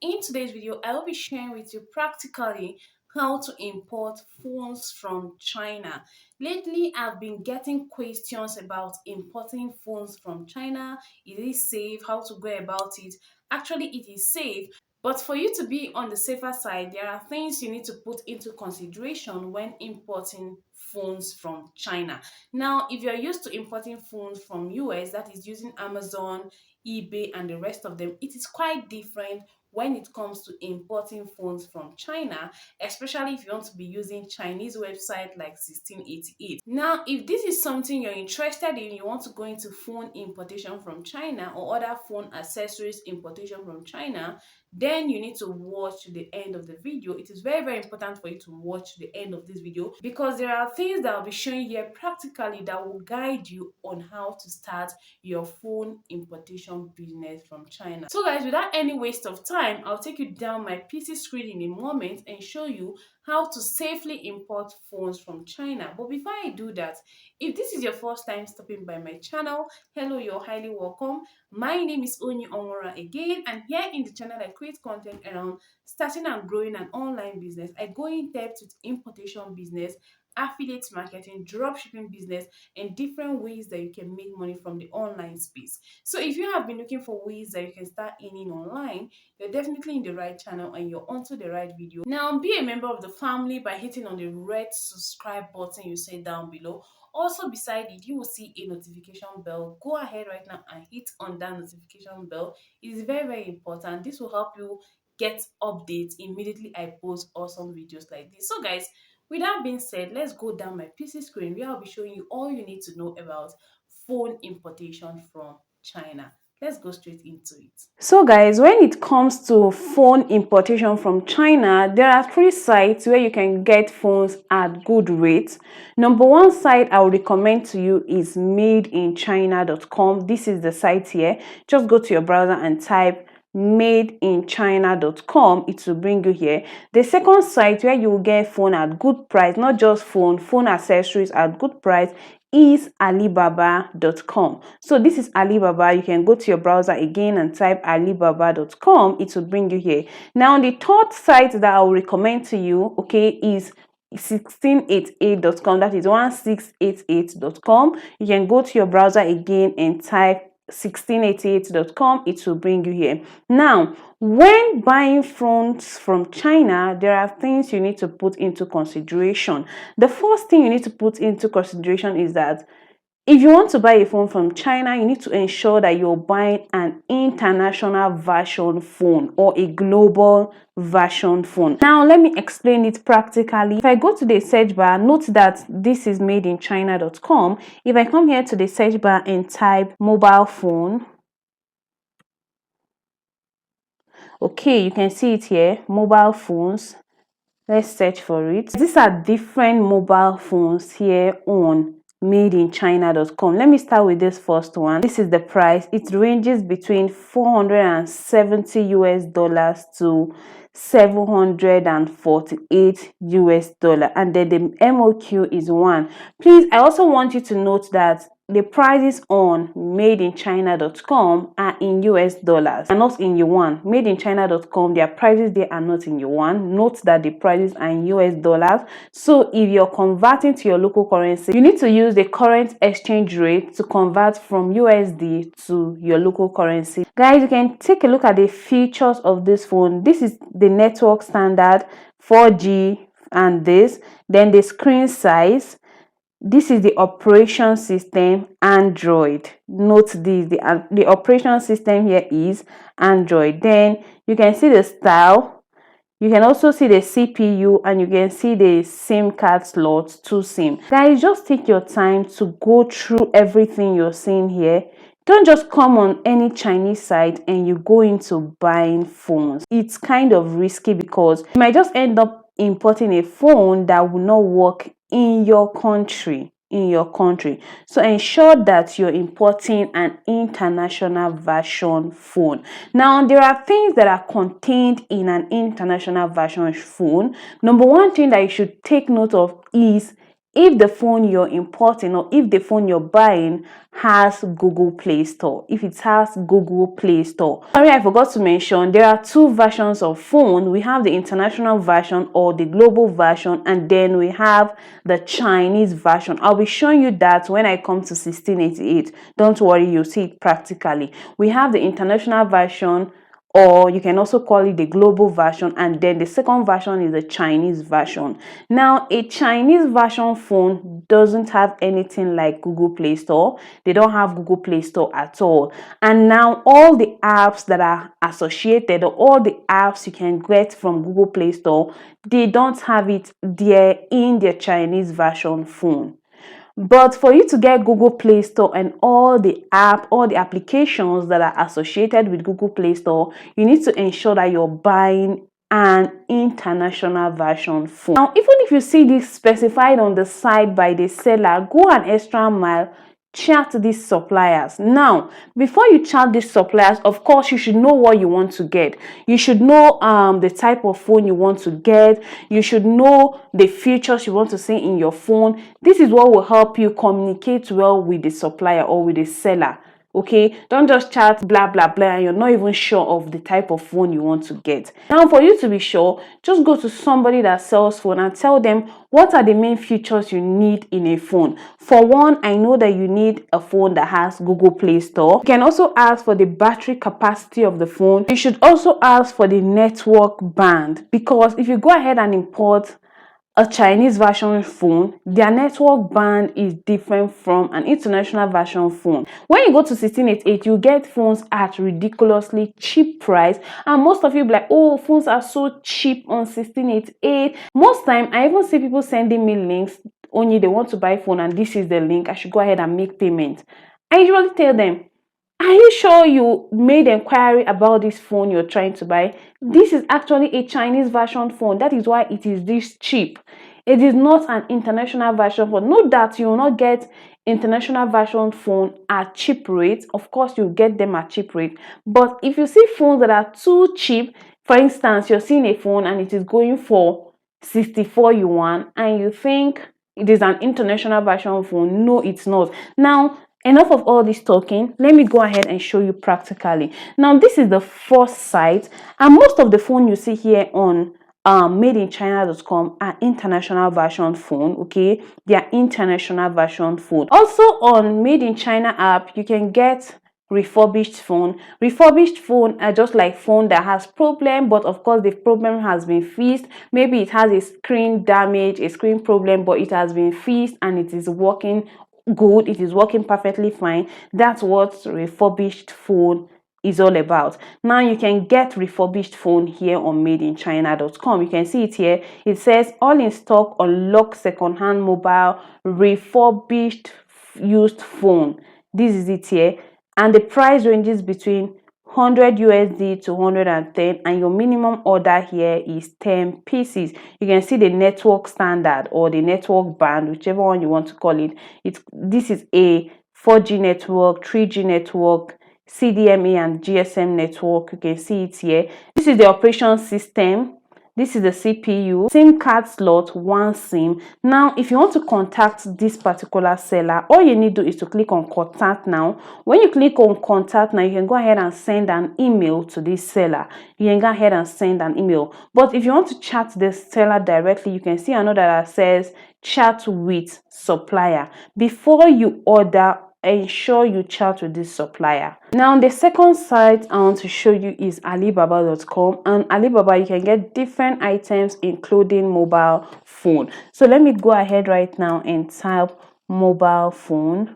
In today's video, I will be sharing with you practically how to import phones from China. Lately, I've been getting questions about importing phones from China. Is it safe? How to go about it? Actually, it is safe. But for you to be on the safer side, there are things you need to put into consideration when importing phones from China. Now, if you're used to importing phones from US, that is using Amazon, eBay, and the rest of them, it is quite different when it comes to importing phones from China, especially if you want to be using Chinese website like 1688. Now, if this is something you're interested in, you want to go into phone importation from China or other phone accessories importation from China, then you need to watch to the end of the video. It is very, very important for you to watch the end of this video because there are things that I'll be showing here practically that will guide you on how to start your phone importation business from China. So guys, without any waste of time, I'll take you down my PC screen in a moment and show you how to safely import phones from China. But before I do that, if this is your first time stopping by my channel, hello, you're highly welcome. My name is Onyi Onwora again, and here in the channel I create content around starting and growing an online business. I go in depth with importation business, affiliate marketing, dropshipping business, and different ways that you can make money from the online space. So if you have been looking for ways that you can start earning online, you're definitely in the right channel and you're onto the right video. Now, be a member of the family by hitting on the red subscribe button you see down below. Also, beside it, you will see a notification bell. Go ahead right now and hit on that notification bell. It is very, very important. This will help you get updates immediately I post awesome videos like this. So guys, with that being said, let's go down my PC screen where I'll be showing you all you need to know about phone importation from China. Let's go straight into it. So guys, when it comes to phone importation from China, there are three sites where you can get phones at good rates. Number one site I would recommend to you is madeinchina.com. This is the site here. Just go to your browser and type madeinchina.com. It will bring you here. The second site where you will get phone at good price, not just phone accessories at good price, is alibaba.com. So this is Alibaba. You can go to your browser again and type alibaba.com. It will bring you here. Now the third site that I will recommend to you, okay, is 1688.com. that is 1688.com. You can go to your browser again and type 1688.com. It will bring you here. Now, when buying phones from China, there are things you need to put into consideration. The first thing you need to put into consideration is that if you want to buy a phone from China, you need to ensure that you're buying an international version phone or a global version phone. Now, let me explain it practically. If I go to the search bar, note that this is madeinchina.com. If I come here to the search bar and type mobile phone, okay, you can see it here, mobile phones. Let's search for it. These are different mobile phones here on madeinchina.com. Let me start with this first one. This is the price. It ranges between 470 US dollars to 748 US dollar, and then the MOQ is 1. Please, I also want you to note that the prices on madeinchina.com are in US dollars and not in yuan. Madeinchina.com, their prices there are not in yuan. Note that the prices are in US dollars. So if you're converting to your local currency, you need to use the current exchange rate to convert from USD to your local currency. Guys, you can take a look at the features of this phone. This is the network standard 4G and this. Then the screen size. This is the operation system Android. Note this, the operation system here is Android. Then you can see the style. You can also see the CPU and you can see the SIM card slots, 2 SIM. Guys, just take your time to go through everything you're seeing here. Don't just come on any Chinese site and you go into buying phones. It's kind of risky because you might just end up importing a phone that will not work in your country. So ensure that you're importing an international version phone. Now, there are things that are contained in an international version phone. Number one thing that you should take note of is if the phone you're importing or if the phone you're buying has Google Play Store. If it has Google Play Store. Sorry, I forgot to mention there are two versions of phone. We have the international version or the global version, and then we have the Chinese version. I'll be showing you that when I come to 1688. Don't worry, you'll see it practically. We have the international version, or you can also call it the global version, and then the second version is the Chinese version. Now, a Chinese version phone doesn't have anything like Google Play Store. They don't have Google Play Store at all. And now all the apps that are associated, or all the apps you can get from Google Play Store, they don't have it there in their Chinese version phone. But for you to get Google Play Store and all the applications that are associated with Google Play Store, you need to ensure that you're buying an international version phone. Now, even if you see this specified on the side by the seller, go an extra mile, chat these suppliers. Now, before you chat these suppliers, of course, you should know what you want to get. You should know the type of phone you want to get. You should know the features you want to see in your phone. This is what will help you communicate well with the supplier or with the seller. Okay, don't just chat blah blah blah and you're not even sure of the type of phone you want to get. Now, for you to be sure, just go to somebody that sells phone and tell them what are the main features you need in a phone. For one, I know that you need a phone that has Google Play Store. You can also ask for the battery capacity of the phone. You should also ask for the network band, because if you go ahead and import a Chinese version phone, their network band is different from an international version phone. When you go to 1688, you get phones at ridiculously cheap price, and most of you be like, oh, phones are so cheap on 1688. Most time I even see people sending me links, only they want to buy phone and this is the link, I should go ahead and make payment. I usually tell them, are you sure you made inquiry about this phone you're trying to buy? This is actually a Chinese version phone. That is why it is this cheap. It is not an international version phone. Note that you will not get international version phone at cheap rates. Of course, you get them at cheap rate. But if you see phones that are too cheap, for instance, you're seeing a phone and it is going for 64 yuan and you think it is an international version phone. No, it's not. Now, enough of all this talking, let me go ahead and show you practically. Now, this is the first site, and most of the phone you see here on madeinchina.com are international version phone. Okay, they are international version phone. Also on Made in China app, you can get refurbished phone. Refurbished phone are just like phone that has problem, but of course the problem has been fixed. Maybe it has a screen damage, a screen problem, but it has been fixed and it is working good, it is working perfectly fine. That's what refurbished phone is all about. Now you can get refurbished phone here on madeinchina.com. You can see it here. It says all in stock, unlock second-hand mobile refurbished used phone. This is it here, and the price ranges between 100 USD to 110, and your minimum order here is 10 pieces. You can see the network standard or the network band, whichever one you want to call it. This is a 4G network, 3G network, CDMA and GSM network. You can see it here. This is the operation system. This is the CPU, SIM card slot, one SIM. Now, if you want to contact this particular seller, all you need to do is to click on contact now. When you click on contact now, you can go ahead and send an email to this seller. You can go ahead and send an email. But if you want to chat the seller directly, you can see another that says chat with supplier. Before you order, ensure you chat with this supplier. Now, the second site I want to show you is Alibaba.com. And Alibaba, you can get different items including mobile phone. So let me go ahead right now and type mobile phones,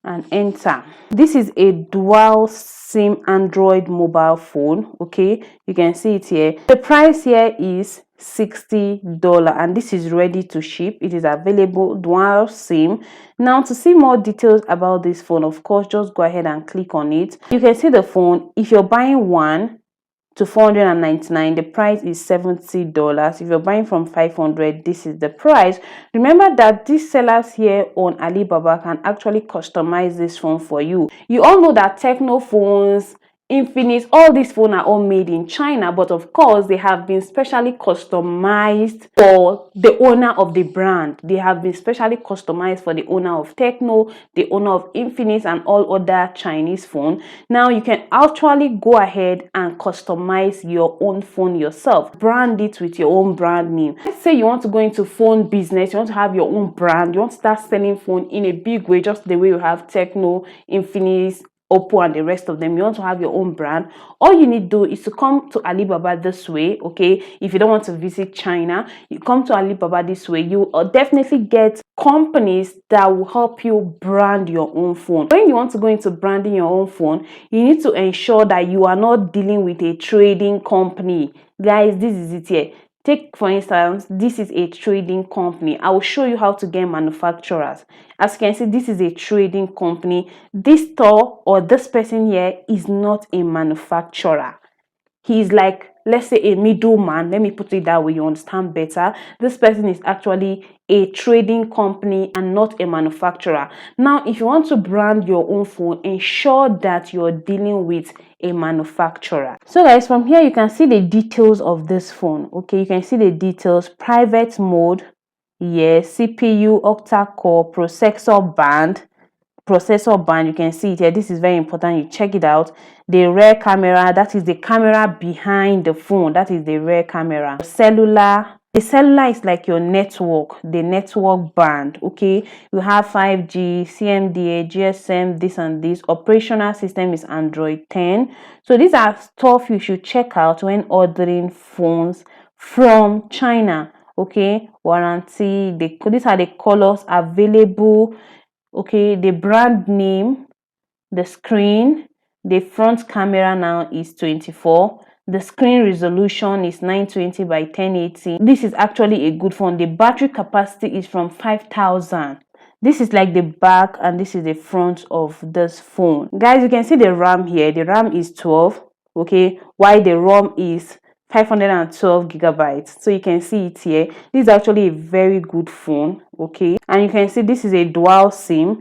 and enter. This is a dual SIM Android mobile phone. Okay, you can see it here. The price here is $60 and this is ready to ship. It is available dual SIM. Now, to see more details about this phone, of course, just go ahead and click on it. You can see the phone. If you're buying one to 499, the price is $70. If you're buying from 500, this is the price. Remember that these sellers here on Alibaba can actually customize this phone for you. You all know that Techno phones, Infinix, all these phones are all made in China, but of course they have been specially customized for the owner of the brand. They have been specially customized for the owner of Techno, the owner of Infinix, and all other Chinese phone. Now you can actually go ahead and customize your own phone yourself, brand it with your own brand name. Let's say you want to go into phone business, you want to have your own brand, you want to start selling phone in a big way, just the way you have Techno, Infinix, Oppo, and the rest of them. You want to have your own brand. All you need to do is to come to Alibaba this way. Okay, if you don't want to visit China, you come to Alibaba this way. You will definitely get companies that will help you brand your own phone. When you want to go into branding your own phone, you need to ensure that you are not dealing with a trading company. Guys, this is it here. Take for instance, this is a trading company. I will show you how to get manufacturers. As you can see, this is a trading company. This store or this person here is not a manufacturer. He's like, let's say, a middleman. Let me put it that way, you understand better. This person is actually a trading company and not a manufacturer. Now, if you want to brand your own phone, ensure that you're dealing with a manufacturer. So guys, from here you can see the details of this phone. Okay, you can see the details. Private mode, yes, CPU, octa-core, processor band. You can see it here. This is very important, you check it out. The rear camera, that is the camera behind the phone, that is the rear camera. Cellular, the cellular is like your network, the network band. Okay, you have 5G, CMDA, GSM, this and this. Operational system is Android 10. So these are stuff you should check out when ordering phones from China. Okay, warranty, these are the colors available. Okay, the brand name, the screen, the front camera now is 24. The screen resolution is 920 by 1080. This is actually a good phone. The battery capacity is from 5,000. This is like the back and this is the front of this phone. Guys, you can see the RAM here. The RAM is 12. Okay, while the ROM is 512 gigabytes. So you can see it here. This is actually a very good phone. Okay, and you can see this is a dual SIM.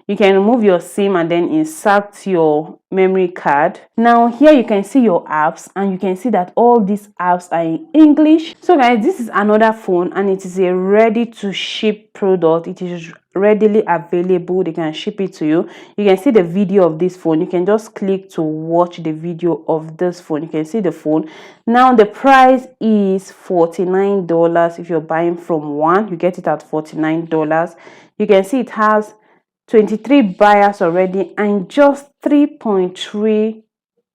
You can remove your SIM and then insert your memory card. Now here you can see your apps and you can see that all these apps are in English. So guys, this is another phone and it is a ready to ship product. It is readily available. They can ship it to you. You can see the video of this phone. You can just click to watch the video of this phone. You can see the phone. Now the price is $49. If you're buying from one, you get it at $49. You can see it has 23 buyers already and just 3.3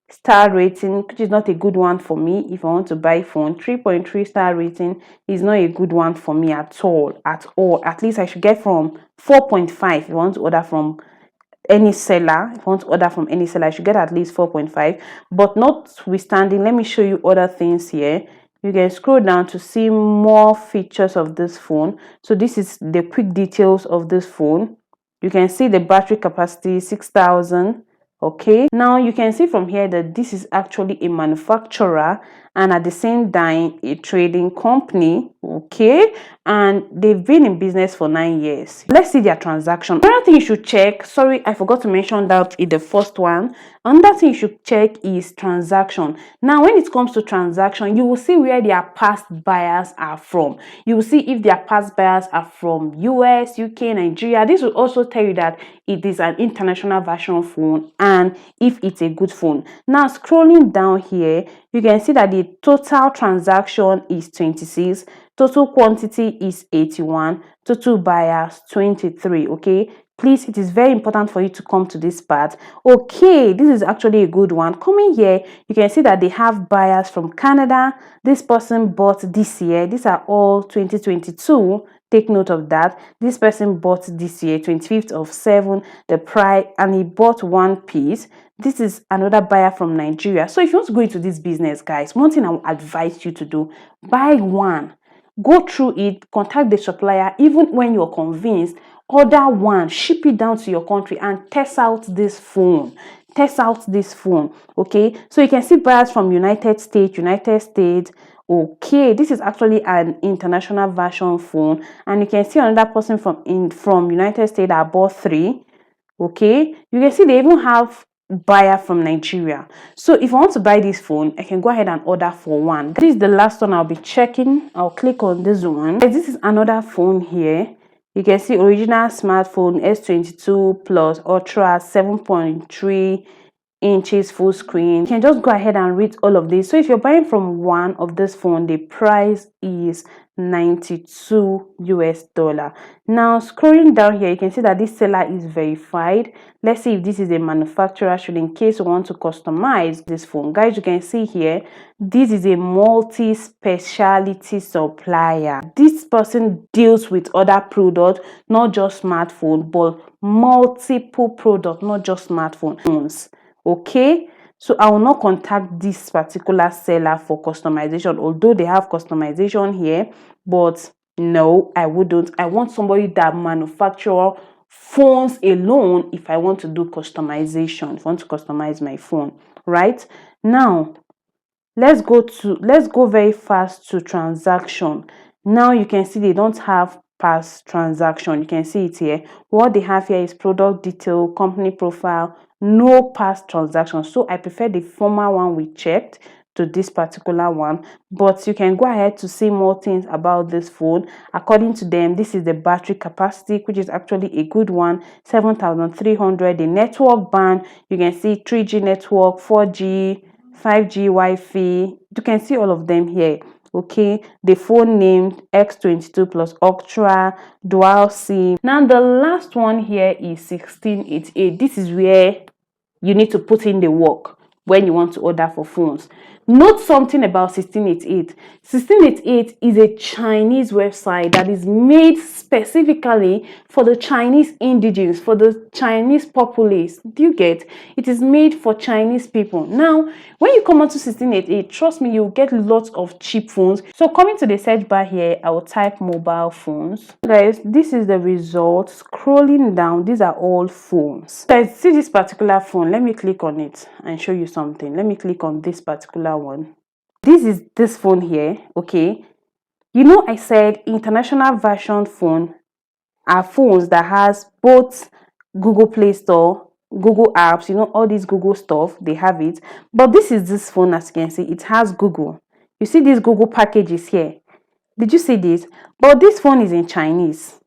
star rating, which is not a good one for me. If I want to buy phone, 3.3 star rating is not a good one for me at all. At least I should get from 4.5. If I want to order from any seller, I should get at least 4.5. But notwithstanding, let me show you other things here. You can scroll down to see more features of this phone. So this is the quick details of this phone. You can see the battery capacity 6,000. Okay, now you can see from here that this is actually a manufacturer and at the same time a trading company. Okay, and they've been in business for 9 years. Let's see their transaction. Another thing you should check, sorry, I forgot to mention that in the first one. Another thing you should check is transaction. Now when it comes to transaction, you will see where their past buyers are from. You will see if their past buyers are from US, UK, Nigeria. This will also tell you that it is an international version phone and if it's a good phone. Now scrolling down here, you can see that the total transaction is 26, total quantity is 81, total buyers 23. Okay, please, it is very important for you to come to this part. Okay, this is actually a good one. Coming here, you can see that they have buyers from Canada. This person bought this year. These are all 2022. Take note of that. This person bought this year, 25th of 7, the price, and he bought one piece. This is another buyer from Nigeria. So if you want to go into this business, guys, one thing I will advise you to do, buy one, go through it, contact the supplier. Even when you're convinced, order one, ship it down to your country and test out this phone. Okay, so you can see buyers from United States. Okay, this is actually an international version phone, and you can see another person from United States that bought 3. Okay, you can see they even have buyer from Nigeria. So if I want to buy this phone, I can go ahead and order for one. This is the last one I'll be checking. I'll click on this one. This is another phone here. You can see original smartphone S22 plus ultra 7.3 inches full screen. You can just go ahead and read all of this. So if you're buying from one of this phone, the price is $92. Now scrolling down here, you can see that this seller is verified. Let's see if this is a manufacturer, should in case you want to customize this phone. Guys, you can see here, this is a multi-speciality supplier. This person deals with other products, not just smartphone, but multiple products, not just smartphones. Okay, so I will not contact this particular seller for customization, although they have customization here, but no, I wouldn't. I want somebody that manufacture phones alone. If I want to do customization, if I want to customize my phone, right? Now let's go very fast to transaction. Now you can see they don't have past transaction. You can see it here. What they have here is product detail, company profile, no past transaction. So I prefer the former one we checked to this particular one, but you can go ahead to see more things about this phone. According to them, this is the battery capacity, which is actually a good one, 7,300. The network band, you can see 3G network, 4G, 5G Wi-Fi. You can see all of them here. Okay, the phone named X22 plus Ultra, dual SIM. Now the last one here is 1688. This is where you need to put in the work when you want to order for phones. Note something about 1688. 1688 is a Chinese website that is made specifically for the Chinese indigenes, for the Chinese populace. Do you get? It is made for Chinese people. Now, when you come onto 1688, trust me, you'll get lots of cheap phones. So coming to the search bar here, I will type mobile phones. Guys, this is the result. Scrolling down, these are all phones. Guys, see this particular phone. Let me click on it and show you something. Let me click on this particular one. This is this phone here. Okay, you know, I said international version phone are phones that has both Google Play Store, Google apps, you know, all these Google stuff, they have it. But this phone, as you can see, it has Google. You see these Google packages here. Did you see this? But this phone is in Chinese.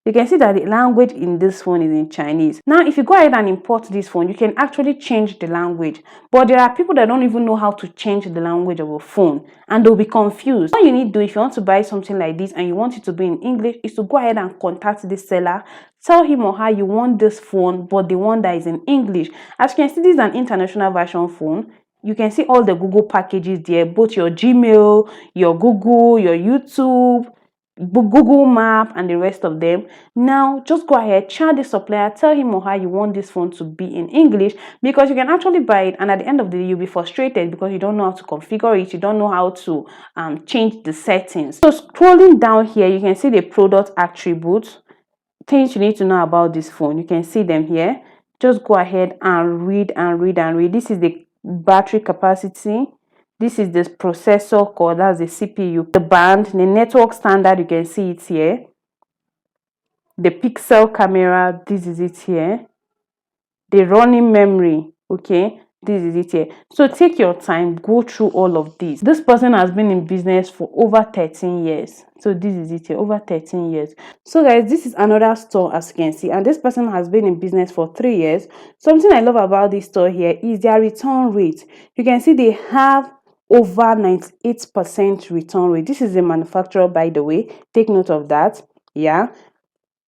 You can see that the language in this phone is in Chinese. Now, if you go ahead and import this phone, you can actually change the language. But there are people that don't even know how to change the language of a phone, and they'll be confused. What you need to do if you want to buy something like this and you want it to be in English is to go ahead and contact this seller. Tell him or her you want this phone, but the one that is in English. As you can see, this is an international version phone. You can see all the Google packages there, both your Gmail, your Google, your YouTube, Google Map, and the rest of them. Now just go ahead, chat the supplier, tell him or her you want this phone to be in English, because you can actually buy it and at the end of the day you'll be frustrated because you don't know how to configure it, you don't know how to change the settings. So scrolling down here, you can see the product attributes, things you need to know about this phone. You can see them here. Just go ahead and read and read and read. This is the battery capacity. This is the processor core, that's the CPU, the band, the network standard, you can see it here. The pixel camera, this is it here. The running memory, okay, this is it here. So take your time, go through all of this. This person has been in business for over 13 years. So this is it here, over 13 years. So guys, this is another store, as you can see, and this person has been in business for 3 years. Something I love about this store here is their return rate. You can see they have over 98% return rate. This is a manufacturer, by the way, take note of that. Yeah,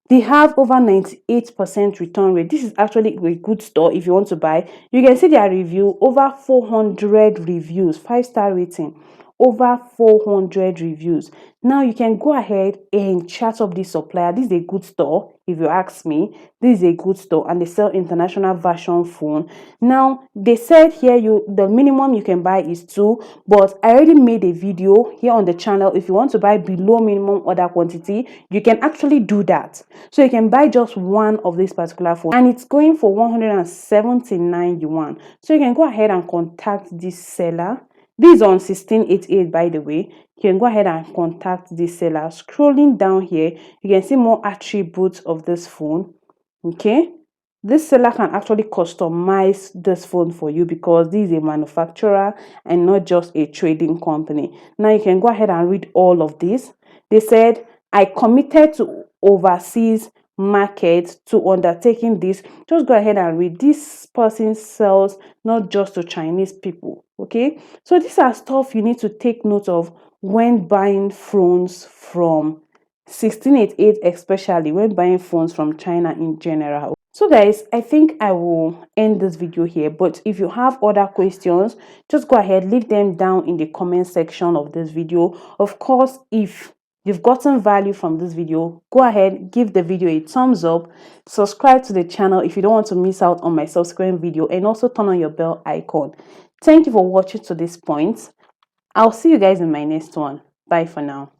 they have over 98% return rate. This is actually a good store if you want to buy. You can see their review, over 400 reviews, 5-star rating, over 400 reviews. Now you can go ahead and chat up this supplier. This is a good store if you ask me. This is a good store and they sell international version phone. Now they said here the minimum you can buy is 2, but I already made a video here on the channel. If you want to buy below minimum order quantity, you can actually do that. So you can buy just one of this particular phone and it's going for 179 yuan. So you can go ahead and contact this seller. This is on 1688, by the way. You can go ahead and contact this seller. Scrolling down here, you can see more attributes of this phone. Okay, this seller can actually customize this phone for you because this is a manufacturer and not just a trading company. Now you can go ahead and read all of this. They said, I committed to overseas market to undertaking this. Just go ahead and read. This person sells not just to Chinese people. Okay, so these are stuff you need to take note of when buying phones from 1688, especially when buying phones from China in general. So guys, I think I will end this video here, but if you have other questions, just go ahead, leave them down in the comment section of this video. Of course, if you've gotten value from this video, go ahead, give the video a thumbs up, subscribe to the channel if you don't want to miss out on my subsequent video, and also turn on your bell icon. Thank you for watching to this point. I'll see you guys in my next one. Bye for now.